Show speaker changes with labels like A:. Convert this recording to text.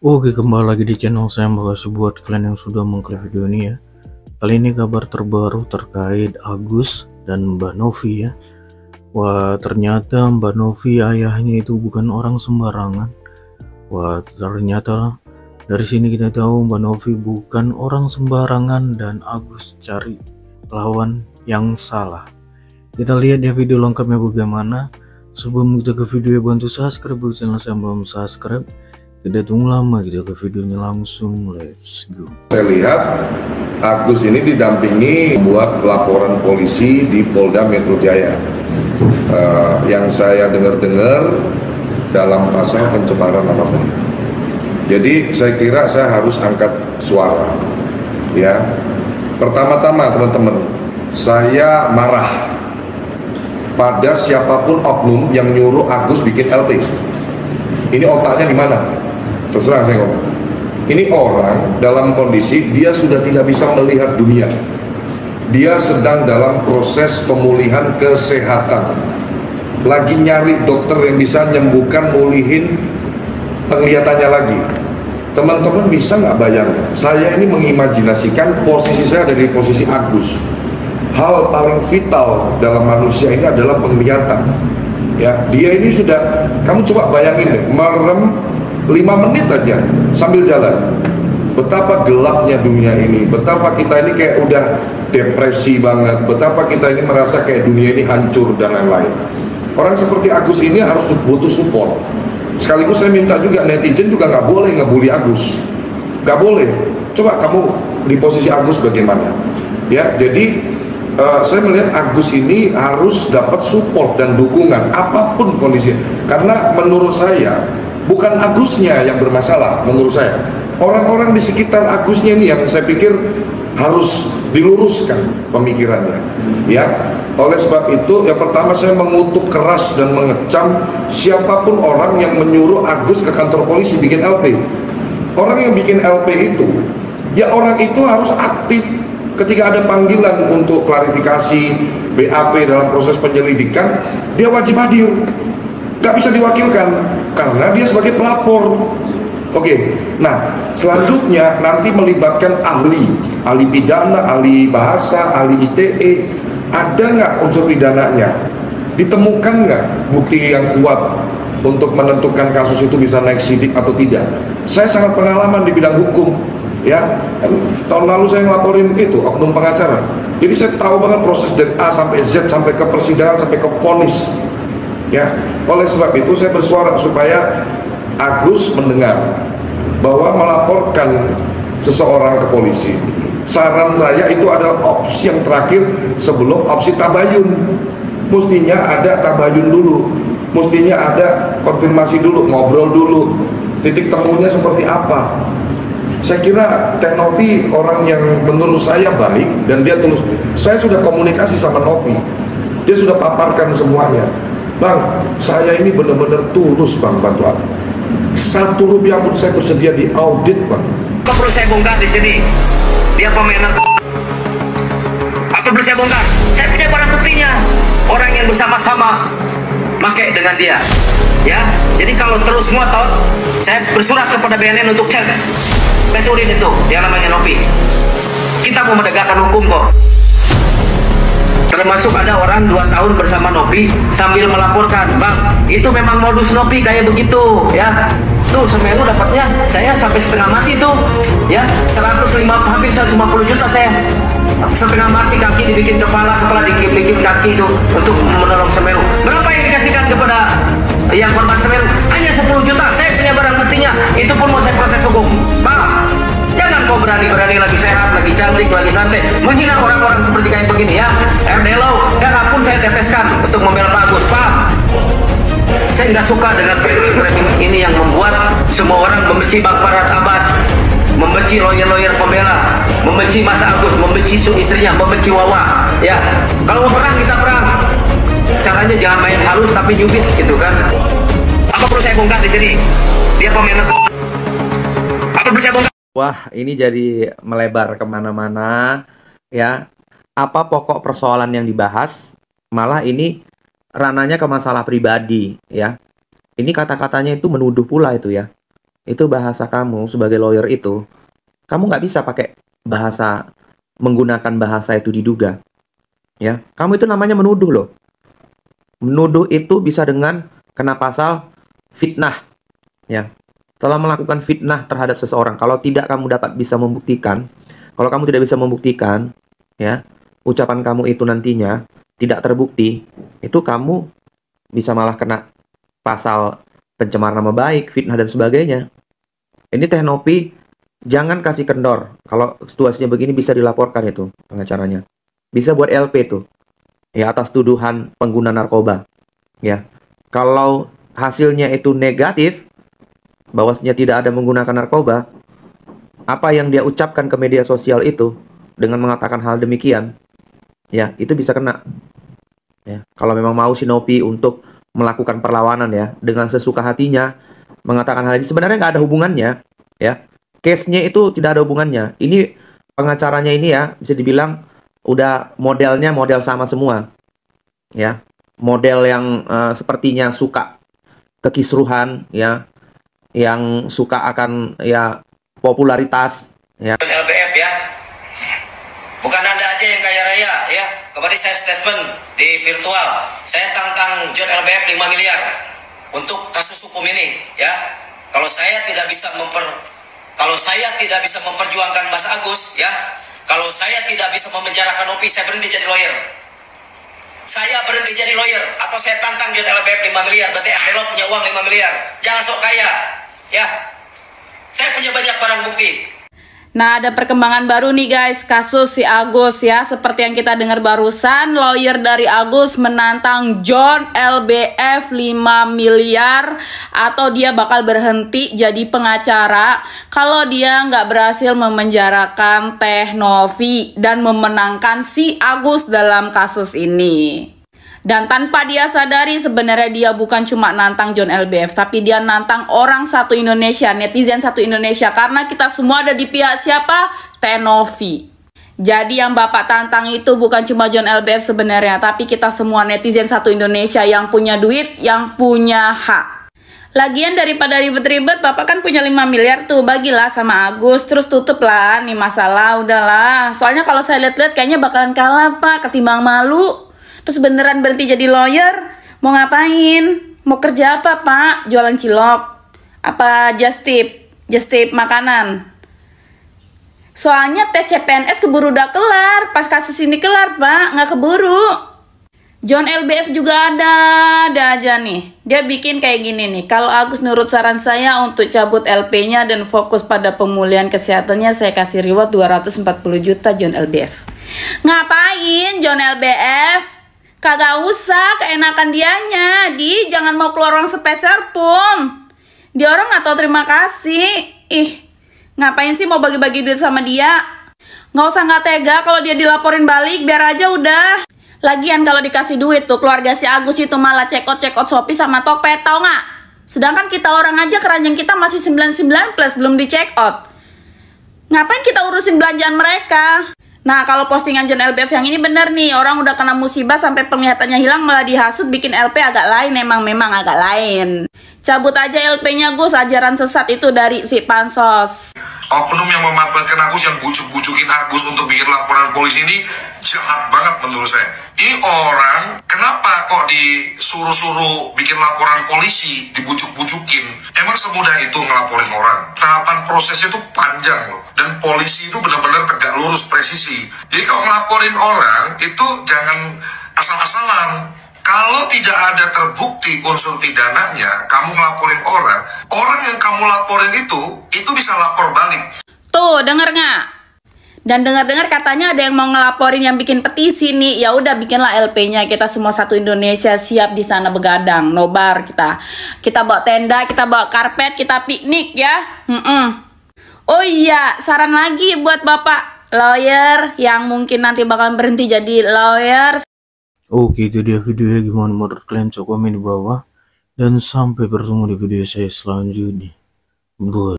A: Oke, kembali lagi di channel saya. Makasih buat kalian yang sudah mengklik video ini ya. Kali ini kabar terbaru terkait Agus dan Mbak Novi ya. Wah, ternyata Mbak Novi ayahnya itu bukan orang sembarangan. Wah, ternyata dari sini kita tahu Mbak Novi bukan orang sembarangan dan Agus cari lawan yang salah. Kita lihat ya video lengkapnya bagaimana. Sebelum kita ke video, bantu subscribe channel saya belum subscribe. Tidak tunggu lama, kita ke videonya langsung, let's go.
B: Saya lihat Agus ini didampingi buat laporan polisi di Polda Metro Jaya. Yang saya dengar-dengar dalam pasal pencemaran nama baik. Jadi saya kira saya harus angkat suara. Ya, pertama-tama teman-teman, saya marah pada siapapun oknum yang nyuruh Agus bikin LP. Ini otaknya di mana? Terserah saya ngomong. Ini orang dalam kondisi dia sudah tidak bisa melihat dunia. Dia sedang dalam proses pemulihan kesehatan. Lagi nyari dokter yang bisa nyembuhkan, mulihin penglihatannya lagi. Teman-teman bisa nggak bayangin? Saya ini mengimajinasikan posisi saya ada di posisi Agus. Hal paling vital dalam manusia ini adalah penglihatan. Ya, dia ini sudah, kamu coba bayangin deh, merem 5 menit aja sambil jalan. Betapa gelapnya dunia ini, betapa kita ini kayak udah depresi banget, betapa kita ini merasa kayak dunia ini hancur dan lain-lain. Orang seperti Agus ini harus butuh support. Sekaligus saya minta juga netizen juga nggak boleh ngebully Agus, nggak boleh. Coba kamu di posisi Agus bagaimana? Ya, jadi saya melihat Agus ini harus dapat support dan dukungan apapun kondisinya. Karena menurut saya bukan Agusnya yang bermasalah, menurut saya orang-orang di sekitar Agusnya ini yang saya pikir harus diluruskan pemikirannya. Ya, oleh sebab itu yang pertama saya mengutuk keras dan mengecam siapapun orang yang menyuruh Agus ke kantor polisi bikin LP. Orang yang bikin LP itu, ya orang itu harus aktif ketika ada panggilan untuk klarifikasi BAP dalam proses penyelidikan. Dia wajib hadir, nggak bisa diwakilkan karena dia sebagai pelapor. Oke, nah selanjutnya nanti melibatkan ahli pidana, ahli bahasa, ahli ITE. Ada nggak unsur pidananya? Ditemukan nggak bukti yang kuat untuk menentukan kasus itu bisa naik sidik atau tidak? Saya sangat pengalaman di bidang hukum. Ya, kan tahun lalu saya ngelaporin itu oknum pengacara. Jadi saya tahu banget proses dari A sampai Z sampai ke persidangan sampai ke vonis. Ya, oleh sebab itu saya bersuara supaya Agus mendengar bahwa melaporkan seseorang ke polisi, saran saya itu adalah opsi yang terakhir sebelum opsi tabayun. Mestinya ada tabayun dulu, mestinya ada konfirmasi dulu, ngobrol dulu, titik temunya seperti apa. Saya kira Teh Novi orang yang menurut saya baik dan dia tulus. Saya sudah komunikasi sama Novi, dia sudah paparkan semuanya. Bang, saya ini benar-benar tulus bang bantu aku. 1 rupiah pun saya bersedia di audit bang.
C: Apa perlu saya bongkar di sini? Dia pemain. Apa perlu saya bongkar? Saya punya barang buktinya. Orang yang bersama-sama pakai dengan dia. Ya, jadi kalau terus ngotot, saya bersurat kepada BNN untuk cek tes urin itu yang namanya Novi. Kita mau menegakkan hukum kok. Termasuk ada orang 2 tahun bersama Novi sambil melaporkan, bang, itu memang modus Novi kayak begitu, ya. Tuh Semeru dapatnya saya sampai setengah mati tuh, ya, 105 hampir 150 juta saya. Setengah mati kaki dibikin kepala dibikin kaki itu untuk menolong Semeru. Berapa yang dikasihkan kepada yang korban Semeru? Hanya 10 juta. Saya punya barang buktinya. Itu pun mau saya proses hukum. Bang, jangan kau berani-berani lagi sehat, lagi cantik, lagi santai menghina orang-orang seperti kayak begini ya. Erdelo, darah pun saya teteskan untuk membela Pak Agus. Pak, saya nggak suka dengan framing ini yang membuat semua orang membenci Bang Farhad Abbas, membenci lawyer-lawyer pembela, membenci Mas Agus, membenci istrinya, membenci Wawa. Ya, kalau mau perang kita perang. Caranya jangan main halus tapi nyubit gitu kan. Apa perlu saya bongkar di sini? Dia pemain. Apa perlu saya bongkar?
D: Wah, ini jadi melebar kemana-mana ya. Apa pokok persoalan yang dibahas? Malah ini ranahnya ke masalah pribadi ya. Ini kata-katanya itu menuduh pula itu ya. itu bahasa kamu sebagai lawyer itu, kamu nggak bisa pakai menggunakan bahasa itu diduga. Ya, kamu itu namanya menuduh loh. Menuduh itu bisa dengan kena pasal fitnah. Ya, telah melakukan fitnah terhadap seseorang. Kalau tidak kamu bisa membuktikan, kalau kamu tidak bisa membuktikan, ya, ucapan kamu itu nantinya tidak terbukti, itu kamu bisa malah kena pasal pencemaran nama baik, fitnah dan sebagainya. Ini Teh Novi, jangan kasih kendor. Kalau situasinya begini bisa dilaporkan itu pengacaranya. Bisa buat LP tuh. Ya, atas tuduhan pengguna narkoba. Ya. Kalau hasilnya itu negatif, bahwasanya tidak ada menggunakan narkoba, apa yang dia ucapkan ke media sosial itu dengan mengatakan hal demikian, ya, itu bisa kena. Ya, kalau memang mau si Novi untuk melakukan perlawanan ya dengan sesuka hatinya mengatakan hal ini, sebenarnya nggak ada hubungannya, ya. Case-nya itu tidak ada hubungannya. Ini pengacaranya ini ya bisa dibilang udah modelnya model sama semua, ya, model yang sepertinya suka kekisruhan, ya, yang suka akan ya popularitas, ya.
C: LBF ya, bukan Anda aja yang kaya raya ya. Kemarin saya statement di virtual, saya tantang John LBF 5 miliar untuk kasus hukum ini ya. Kalau saya tidak bisa memperjuangkan Mas Agus ya, kalau saya tidak bisa memenjarakan Novi, saya berhenti jadi lawyer. Saya berhenti jadi lawyer atau saya tantang John LBF 5 miliar. Berarti Adelo punya uang 5 miliar. Jangan sok kaya. Ya. Saya punya banyak barang bukti.
E: Nah, ada perkembangan baru nih guys, kasus si Agus ya. Seperti yang kita dengar barusan, lawyer dari Agus menantang John LBF 5 miliar atau dia bakal berhenti jadi pengacara kalau dia nggak berhasil memenjarakan Teh Novi dan memenangkan si Agus dalam kasus ini. Dan tanpa dia sadari sebenarnya dia bukan cuma nantang John LBF, tapi dia nantang orang satu Indonesia, netizen satu Indonesia. Karena kita semua ada di pihak siapa? Teh Novi. Jadi yang Bapak tantang itu bukan cuma John LBF sebenarnya, tapi kita semua netizen satu Indonesia yang punya duit, yang punya hak. Lagian daripada ribet-ribet, Bapak kan punya 5 miliar tuh, bagilah sama Agus, terus tutup lah nih masalah, udahlah. Soalnya kalau saya lihat-lihat kayaknya bakalan kalah Pak, ketimbang malu. Terus beneran berhenti jadi lawyer, mau ngapain? Mau kerja apa Pak? Jualan cilok? Apa just tip makanan? Soalnya tes CPNS keburu udah kelar, pas kasus ini kelar Pak, nggak keburu. John LBF juga ada aja nih. Dia bikin kayak gini nih, kalau Agus nurut saran saya untuk cabut LP-nya dan fokus pada pemulihan kesehatannya, saya kasih reward 240 juta John LBF. Ngapain John LBF? Kagak usah, keenakan dianya. Jangan mau keluar uang sepeser pun. Dia orang gak tahu terima kasih. Ngapain sih mau bagi-bagi duit sama dia? Nggak usah nggak tega kalau dia dilaporin balik, biar aja udah. Lagian kalau dikasih duit tuh keluarga si Agus itu malah check out Shopee sama Tokped, tau nggak? Sedangkan kita orang aja keranjang kita masih 99 plus belum di check out. Ngapain kita urusin belanjaan mereka? Nah, kalau postingan John LBF yang ini bener nih, orang udah kena musibah sampai penglihatannya hilang malah dihasut bikin LP agak lain, memang agak lain. Cabut aja LP-nya Gus, ajaran sesat itu dari si Pansos.
B: Oknum yang memanfaatkan Agus, yang bujuk-bujukin Agus untuk bikin laporan polisi ini jahat banget menurut saya. Ini orang kenapa kok disuruh-suruh bikin laporan polisi, dibujuk-bujukin? Emang semudah itu ngelaporin orang? Tahapan prosesnya itu panjang loh. Dan polisi itu benar-benar tegak lurus, presisi. Jadi kalau ngelaporin orang itu jangan asal-asalan. Kalau tidak ada terbukti unsur pidananya, kamu ngelaporin orang yang kamu laporin itu bisa lapor balik.
E: Tuh, denger nggak? Dan dengar-dengar katanya ada yang mau ngelaporin yang bikin petisi nih. Ya udah bikinlah LP-nya. Kita semua satu Indonesia siap di sana begadang, nobar kita. Kita bawa tenda, kita bawa karpet, kita piknik ya. Oh iya, saran lagi buat Bapak lawyer yang mungkin nanti bakal berhenti jadi lawyer.
A: Oke, itu dia videonya. Gimana menurut kalian? Coba komen di bawah. Dan sampai bertemu di video saya selanjutnya. Bye.